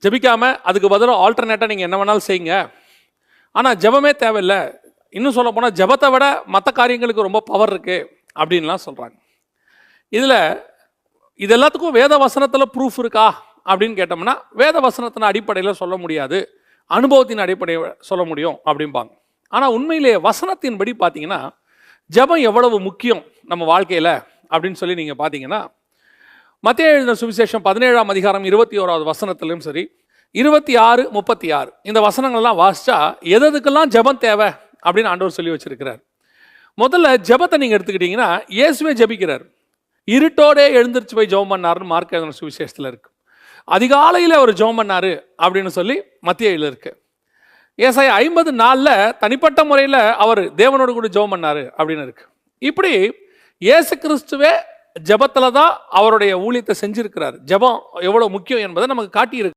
ஜெபிக்காமல் அதுக்கு பதிலாக ஆல்டர்னேட்டாக நீங்கள் என்ன வேணாலும் செய்யுங்க, ஆனால் ஜெபமே தேவையில்லை, இன்னும் சொல்ல போனால் ஜெபத்தை விட மற்ற காரியங்களுக்கு ரொம்ப பவர் இருக்குது அப்படின்லாம் சொல்கிறாங்க. இதில் இது எல்லாத்துக்கும் வேத வசனத்தில் ப்ரூஃப் இருக்கா அப்படின்னு கேட்டோம்னா வேத வசனத்தின் அடிப்படையில் சொல்ல முடியாது, அனுபவத்தின் அடிப்படையில் சொல்ல முடியும் அப்படிம்பாங்க. ஆனால் உண்மையிலேயே வசனத்தின்படி பார்த்தீங்கன்னா ஜெபம் எவ்வளவு முக்கியம் நம்ம வாழ்க்கையில் அப்படின்னு சொல்லி நீங்கள் பார்த்தீங்கன்னா மத்தேயு எழுதின சுவிசேஷம் 17ஆம் அதிகாரம் 21வது வசனத்திலும் சரி 26, 36 இந்த வசனங்கள்லாம் வாசிச்சா எதுக்கெல்லாம் ஜெபம் தேவை அப்படின்னு ஆண்டவர் சொல்லி வச்சிருக்கிறார். முதல்ல ஜெபத்தை நீங்கள் எடுத்துக்கிட்டீங்கன்னா இயேசுவே ஜெபிக்கிறார். இருட்டோடே எழுந்திரிச்சு போய் ஜெபம் பண்ணாருன்னு மார்க் எழுதின சுவிசேஷத்தில் இருக்கு. அதிகாலையில் அவர் ஜெபம் பண்ணாரு அப்படின்னு சொல்லி மத்தேயுல இருக்கு. ஏசாயா 54 தனிப்பட்ட முறையில் அவர் தேவனோடு கூட ஜெபம் பண்ணாரு அப்படின்னு இருக்கு. இப்படி இயேசு கிறிஸ்துவே ஜெபத்தில் தான் அவருடைய ஊழியத்தை செஞ்சிருக்கிறார். ஜெபம் எவ்வளோ முக்கியம் என்பதை நமக்கு காட்டியிருக்கு.